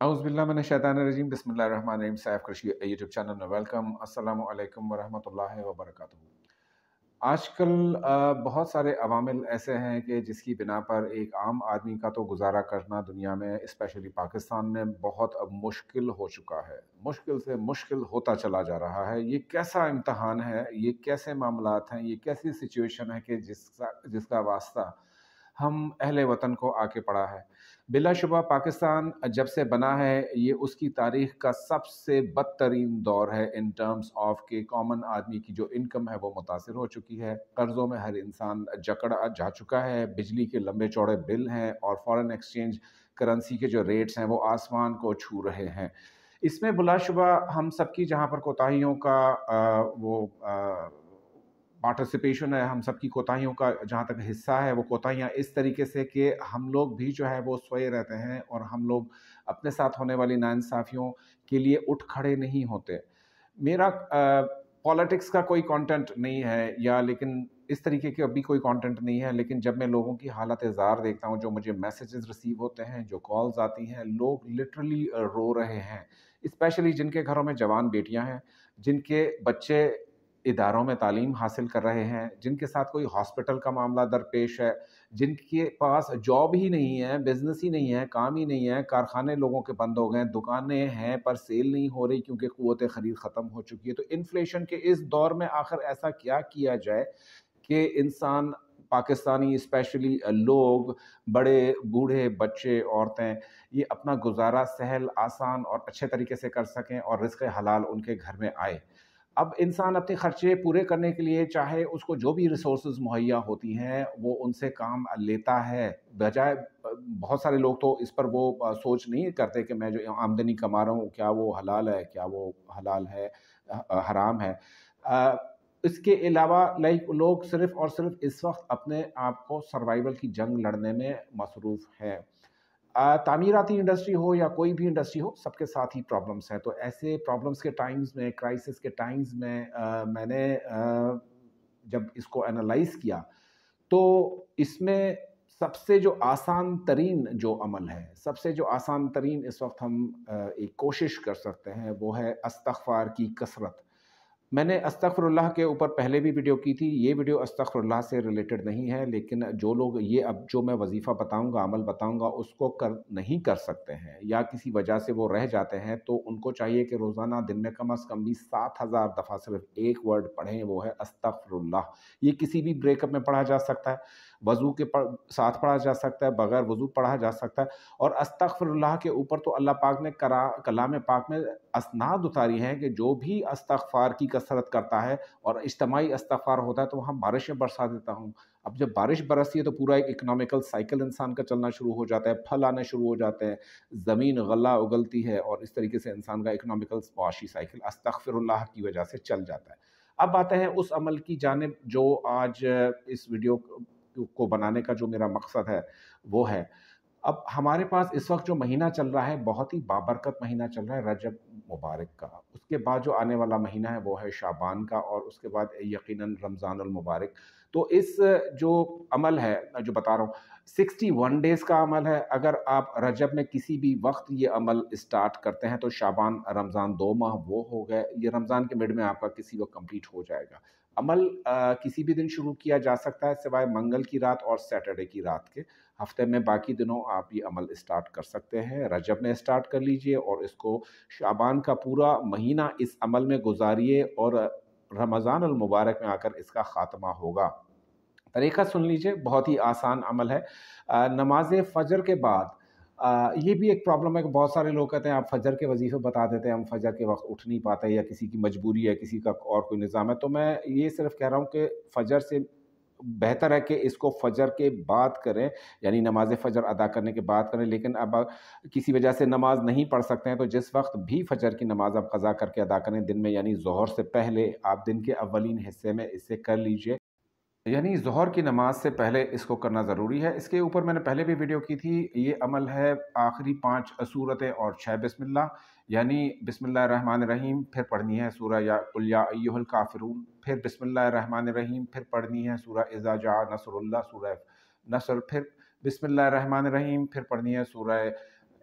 अऊज़ु बिल्लाहि मिनश शैतानिर रजीम बिस्मिल्लाहिर्रहमानिर्रहीम। सैफ कृषि यूट्यूब चैनल में वेलकम। अस्सलामु अलैकुम वरहमतुल्लाहि वबरकातुहू। आजकल बहुत सारे अवामिल ऐसे हैं कि जिसकी बिना पर एक आम आदमी का तो गुजारा करना दुनिया में स्पेशली पाकिस्तान में बहुत अब मुश्किल हो चुका है। मुश्किल से मुश्किल होता चला जा रहा है। ये कैसा इम्तहान है, ये कैसे मामलात हैं, ये कैसी सिचुएशन है कि जिसका जिसका वास्ता हम अहले वतन को आके पड़ा है। बिलाशुबा पाकिस्तान जब से बना है ये उसकी तारीख का सबसे बदतरीन दौर है इन टर्म्स ऑफ कि कॉमन आदमी की जो इनकम है वो मुतासिर हो चुकी है। कर्ज़ों में हर इंसान जकड़ा जा चुका है, बिजली के लंबे चौड़े बिल हैं और फॉरेन एक्सचेंज करेंसी के जो रेट्स हैं वो आसमान को छू रहे हैं। इसमें बिलाशुबा हम सबकी जहाँ पर कोताहियों का पार्टिसिपेशन है, हम सबकी कोताहियों का जहाँ तक हिस्सा है, वो कोताहियाँ इस तरीके से कि हम लोग भी जो है वो सोए रहते हैं और हम लोग अपने साथ होने वाली नाइंसाफ़ियों के लिए उठ खड़े नहीं होते। मेरा पॉलिटिक्स का कोई कंटेंट नहीं है या लेकिन इस तरीके के अभी कोई कंटेंट नहीं है, लेकिन जब मैं लोगों की हालत-ए-ज़ार देखता हूँ, जो मुझे मैसेजेस रिसीव होते हैं, जो कॉल्स आती हैं, लोग लिटरली रो रहे हैं। स्पेशली जिनके घरों में जवान बेटियाँ हैं, जिनके बच्चे इदारों में तालीम हासिल कर रहे हैं, जिनके साथ कोई हॉस्पिटल का मामला दरपेश है, जिनके पास जॉब ही नहीं है, बिज़नेस ही नहीं है, काम ही नहीं है, कारखाने लोगों के बंद हो गए हैं, दुकानें हैं पर सेल नहीं हो रही क्योंकि क़ुव्वत ख़रीद ख़त्म हो चुकी है। तो इन्फ्लेशन के इस दौर में आखिर ऐसा क्या किया जाए कि इंसान पाकिस्तानी स्पेशली लोग, बड़े, बूढ़े, बच्चे, औरतें ये अपना गुज़ारा सहल, आसान और अच्छे तरीके से कर सकें और रिज़्क़ हलाल उनके घर में आए। अब इंसान अपने खर्चे पूरे करने के लिए चाहे उसको जो भी रिसोर्सेज़ मुहैया होती हैं, वो उनसे काम लेता है। बजाय बहुत सारे लोग तो इस पर वो सोच नहीं करते कि मैं जो आमदनी कमा रहा हूँ, क्या वो हलाल है, क्या वो हलाल है, हराम है। अ, इसके अलावा लाइक लोग सिर्फ़ और सिर्फ़ इस वक़्त अपने आप को सर्वाइवल की जंग लड़ने में मसरूफ़ हैं। तामीराती इंडस्ट्री हो या कोई भी इंडस्ट्री हो, सबके साथ ही प्रॉब्लम्स हैं। तो ऐसे प्रॉब्लम्स के टाइम्स में, क्राइसिस के टाइम्स में मैंने जब इसको एनालाइज़ किया, तो इसमें सबसे जो आसान तरीन जो अमल है, सबसे जो आसान तरीन इस वक़्त हम एक कोशिश कर सकते हैं, वो है इस्तिग़फ़ार की कसरत। मैंने अस्तग़फ़िरुल्लाह के ऊपर पहले भी वीडियो की थी, ये वीडियो अस्तग़फ़िरुल्लाह से रिलेटेड नहीं है, लेकिन जो लोग ये अब जो मैं वज़ीफ़ा बताऊँगा, अमल बताऊँगा, उसको नहीं कर सकते हैं या किसी वजह से वो रह जाते हैं, तो उनको चाहिए कि रोज़ाना दिन में कम अज़ कम भी 7000 दफ़ा सिर्फ़ एक वर्ड पढ़ें, वो है अस्तग़फ़िरुल्लाह। ये किसी भी ब्रेकअप में पढ़ा जा सकता है, वज़ू के साथ पढ़ा जा सकता है, बगैर वज़ू पढ़ा जा सकता है और अस्तग़फ़िरुल्लाह के ऊपर तो अल्लाह पाक ने कलाम पाक में असनाद उतारी हैं कि जो भी इस्तिग़फ़ार की कसरत करता है और इज्तिमाई इस्तिग़फ़ार होता है तो वहाँ बारिशें बरसा देता हूँ। अब जब बारिश बरसती है तो पूरा एक इकोनॉमिकल साइकिल इंसान का चलना शुरू हो जाता है, फल आने शुरू हो जाते हैं, ज़मीन गल्ला उगलती है और इस तरीके से इंसान का इकोनॉमिकल मुआशी साइकिल अस्तग़फ़िरुल्लाह की वजह से चल जाता है। अब आते हैं उस अमल की जानिब जो आज इस वीडियो को बनाने का जो मेरा मकसद है, वो है अब हमारे पास इस वक़्त जो महीना चल रहा है, बहुत ही बाबरकत महीना चल रहा है रजब मुबारक का। उसके बाद जो आने वाला महीना है, वो है शाबान का और उसके बाद यकीनन रमज़ानुल मुबारक। तो इस जो अमल है, जो बता रहा हूँ, 61 डेज़ का अमल है। अगर आप रजब में किसी भी वक़्त ये अमल स्टार्ट करते हैं, तो शाबान, रमज़ान 2 माह वो हो गए। ये रमज़ान के मिड में आपका किसी वक़्त कंप्लीट हो जाएगा। अमल किसी भी दिन शुरू किया जा सकता है, सिवाय मंगल की रात और सैटरडे की रात के। हफ्ते में बाकी दिनों आप ये अमल स्टार्ट कर सकते हैं। रजब में स्टार्ट कर लीजिए और इसको शाबान का पूरा महीना इस अमल में गुज़ारिए और रमज़ान अल मुबारक में आकर इसका ख़ात्मा होगा। तरीक़ा सुन लीजिए, बहुत ही आसान अमल है। नमाज़ फ़जर के बाद ये भी एक प्रॉब्लम है कि बहुत सारे लोग कहते हैं आप फ़जर के वज़ीफ़े बता देते हैं, हम फ़जर के वक़्त उठ नहीं पाते या किसी की मजबूरी है, किसी का और कोई निज़ाम है। तो मैं ये सिर्फ़ कह रहा हूँ कि फ़जर से बेहतर है कि इसको फ़जर के बाद करें, यानी नमाज़ फ़जर अदा करने के बाद करें। लेकिन अब किसी वजह से नमाज़ नहीं पढ़ सकते हैं, तो जिस वक़्त भी फ़जर की नमाज़ आप क़ज़ा करके अदा करें दिन में, यानी ज़ोहर से पहले आप दिन के अव्वलीन हिस्से में इसे कर लीजिए। यानी ज़ोहर की नमाज से पहले इसको करना ज़रूरी है। इसके ऊपर मैंने पहले भी वीडियो की थी। ये अमल है आखिरी 5 सूरतें और 6 बिस्मिल्लाह, यानी बिस्मिल्लाहिर्रहमानिर्रहीम, फिर पढ़नी है सूरह या कुल या अय्युहल काफ़िरून, फिर बिस्मिल्लाहिर्रहमानिर्रहीम, फिर पढ़नी है सूरह इज़ा जाअ नस्रुल्लाह, सूरह नस्र, फिर बिस्मिल्लाहिर्रहमानिर्रहीम, फिर पढ़नी है सूरह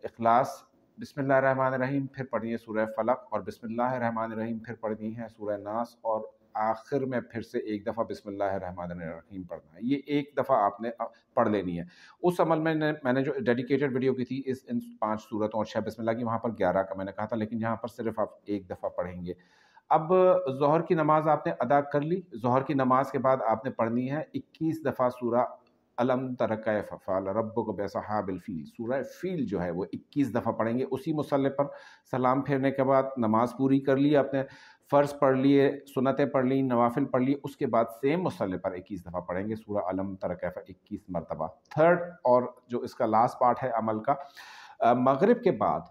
इख़लास, बिस्मिल्लाहिर्रहमानिर्रहीम फिर पढ़नी है सूरह फलक, और बिस्मिल्लाहिर्रहमानिर्रहीम फिर पढ़नी है सूरह नास, और आखिर में फिर से एक दफ़ा बिस्मिल्लाहिर्रहमानिर्रहीम पढ़ना है। ये एक दफ़ा आपने पढ़ लेनी है। उस अमल में मैंने जो डेडिकेटेड वीडियो की थी इन 5 सूरतों और 6 बिस्मिल्लाह की, वहाँ पर 11 का मैंने कहा था, लेकिन यहाँ पर सिर्फ आप एक दफ़ा पढ़ेंगे। अब ज़ोहर की नमाज़ आपने अदा कर ली। ज़ोहर की नमाज़ के बाद आपने पढ़नी है 21 दफ़ा सूरह अलम तरा कैफ़ फ़अल रब्बुक बिअस्हाबिल फ़ील। सूरह फ़ील जो है वो 21 दफ़ा पढ़ेंगे उसी मुसल्ले पर। सलाम फेरने के बाद नमाज़ पूरी कर ली आपने, फ़र्ज़ पढ़ लिए, सुन्नतें पढ़ ली, नवाफ़िल पढ़ लिए, उसके बाद सेम मुसल्ले पर 21 दफ़ा पढ़ेंगे सूरह अलम तरा कैफ़ 21 मरतबा। थर्ड और जो इसका लास्ट पार्ट है अमल का, मगरिब के बाद,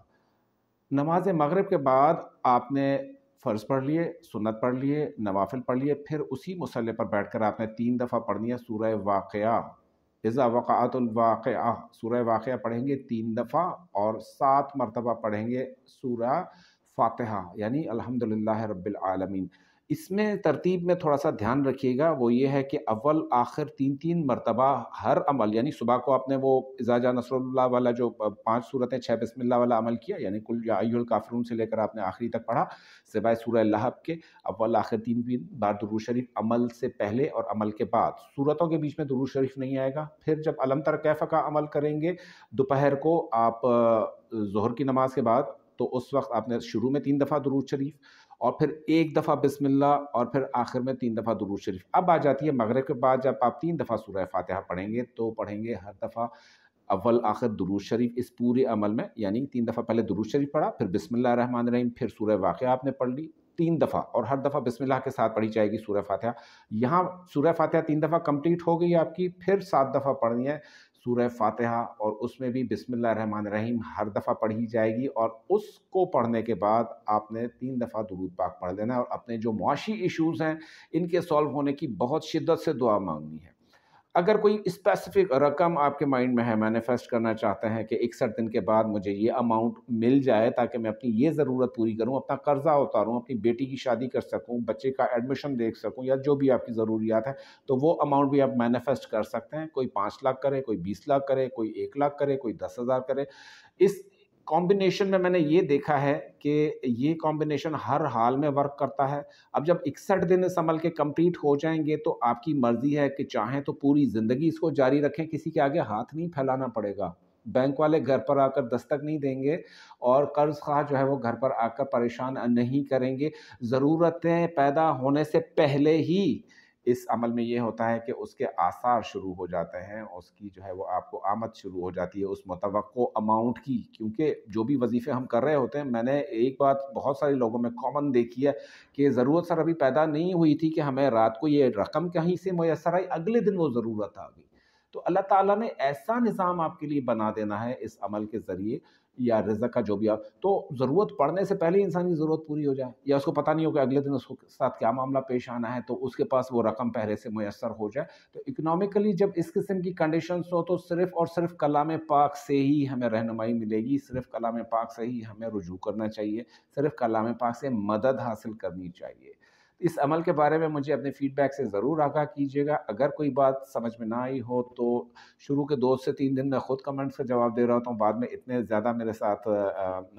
नमाज मगरिब के बाद आपने फ़र्ज़ पढ़ लिए, सुन्नत पढ़ लिए, नवाफ़िल पढ़ लिए, फिर उसी मुसल्ले पर बैठकर आपने 3 दफ़ा पढ़नी है सूरह वाक़िआ। इज़ा वक़अतुल वाक़िआ, सूरह वाक़िआ पढ़ेंगे 3 दफ़ा, और 7 मरतबा पढ़ेंगे सूरह फ़ातिहा, यानी अल्हम्दुलिल्लाहि रब्बिल आलमीन। इसमें तरतीब में थोड़ा-सा ध्यान रखिएगा, वो ये है कि अव्वल आखिर 3-3 मरतबा हर अमल, यानी सुबह को आपने वो इज़ा जा नस्रुल्लाह वाला जो 5 सूरतें 6 बिस्मिल्लाह वाला अमल किया, यानी कुल या अय्युहल काफ़िरून से लेकर आपने आखिरी तक पढ़ा, सिवाय सूरह लहब के। अव्वल आखिर 3-3 बार दुरूद शरीफ अमल से पहले और अमल के बाद, सूरतों के बीच में दुरूद शरीफ नहीं आएगा। फिर जब अलम तर कैफ़ का अमल करेंगे दोपहर को आप ज़ोहर की नमाज़ के बाद, तो उस वक़्त आपने शुरू में 3 दफ़ा दुरूद शरीफ, और फिर 1 दफ़ा बिस्मिल्लाह, और फिर आखिर में 3 दफ़ा दुरूद शरीफ। अब आ जाती है मगरिब के बाद, जब आप 3 दफ़ा सूरह फ़ातिहा पढ़ेंगे तो पढ़ेंगे हर दफ़ा अव्वल आखिर दुरूद शरीफ इस पूरे अमल में, यानी 3 दफ़ा पहले दुरूद शरीफ पढ़ा, फिर बिस्मिल्लाहिर्रहमानिर्रहीम, फिर सूरह वाक़िआ आपने पढ़ ली 3 दफ़ा, और हर दफ़ा बिस्मिल्लाह के साथ पढ़ी जाएगी सूरह फ़ातिहा। यहाँ सूरह फ़ातिहा 3 दफ़ा कंप्लीट हो गई आपकी, फिर 7 दफ़ा पढ़नी है सूरह फ़ातिहा, और उसमें भी बिस्मिल्लाहिर्रहमानिर्रहीम हर दफ़ा पढ़ी जाएगी, और उसको पढ़ने के बाद आपने 3 दफ़ा दुरूद पाक पढ़ लेना है, और अपने जो मुआशी इश्यूज़ हैं इनके सॉल्व होने की बहुत शिद्दत से दुआ मांगनी है। अगर कोई स्पेसिफिक रकम आपके माइंड में है, मैनिफेस्ट करना चाहते हैं कि 61 दिन के बाद मुझे ये अमाउंट मिल जाए ताकि मैं अपनी ये ज़रूरत पूरी करूं, अपना कर्जा उतारूं, अपनी बेटी की शादी कर सकूं, बच्चे का एडमिशन देख सकूं, या जो भी आपकी ज़रूरियात है, तो वो अमाउंट भी आप मैनिफेस्ट कर सकते हैं। कोई 5 लाख करे, कोई 20 लाख करे, कोई 1 लाख करे, कोई 10,000 करे। इस कॉम्बिनेशन में मैंने ये देखा है कि ये कॉम्बिनेशन हर हाल में वर्क करता है। अब जब 61 दिन इस अमल के कंप्लीट हो जाएँगे तो आपकी मर्ज़ी है कि चाहें तो पूरी ज़िंदगी इसको जारी रखें, किसी के आगे हाथ नहीं फैलाना पड़ेगा। बैंक वाले घर पर आकर दस्तक नहीं देंगे, और कर्ज़ ख़्वाह जो है वो घर पर आकर परेशान नहीं करेंगे। ज़रूरतें पैदा होने से पहले ही इस अमल में ये होता है कि उसके आसार शुरू हो जाते हैं, उसकी जो है वो आपको आमद शुरू हो जाती है उस मुतवक्को अमाउंट की। क्योंकि जो भी वजीफ़े हम कर रहे होते हैं, मैंने एक बात बहुत सारे लोगों में कॉमन देखी है कि ज़रूरत सर अभी पैदा नहीं हुई थी कि हमें रात को ये रकम कहीं से मुयस्सर आई, अगले दिन वो ज़रूरत आ गई। तो अल्लाह ताला ने ऐसा निज़ाम आपके लिए बना देना है इस अमल के ज़रिए, या रिज़्क़ का जो भी आप, तो ज़रूरत पड़ने से पहले इंसान की ज़रूरत पूरी हो जाए, या उसको पता नहीं हो कि अगले दिन उसको साथ क्या मामला पेश आना है, तो उसके पास वो रकम पहले से मुयस्सर हो जाए। तो इकोनॉमिकली जब इस किस्म की कंडीशंस हो, तो सिर्फ़ और सिर्फ़ कलाम पाक से ही हमें रहनुमाई मिलेगी, सिर्फ़ कलाम पाक से ही हमें रुजू करना चाहिए, सिर्फ़ कलाम पाक से मदद हासिल करनी चाहिए। इस अमल के बारे में मुझे अपने फ़ीडबैक से ज़रूर आगाह कीजिएगा। अगर कोई बात समझ में ना आई हो तो शुरू के 2 से 3 दिन मैं खुद कमेंट्स का जवाब दे रहा होता हूँ, बाद में इतने ज़्यादा मेरे साथ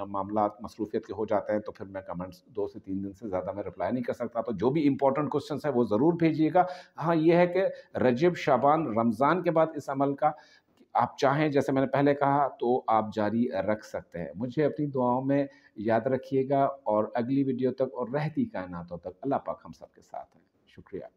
मामलात मसरूफ़ियत के हो जाते हैं, तो फिर मैं कमेंट्स 2 से 3 दिन से ज़्यादा मैं रिप्लाई नहीं कर सकता। तो जो भी इम्पोर्टेंट क्वेश्चंस हैं वो ज़रूर भेजिएगा। हाँ, ये है कि रजब, शाबान, रमज़ान के बाद इस अमल का आप चाहें, जैसे मैंने पहले कहा, तो आप जारी रख सकते हैं। मुझे अपनी दुआओं में याद रखिएगा, और अगली वीडियो तक और रहती कायनातों तक अल्लाह पाक हम सबके साथ हैं। शुक्रिया।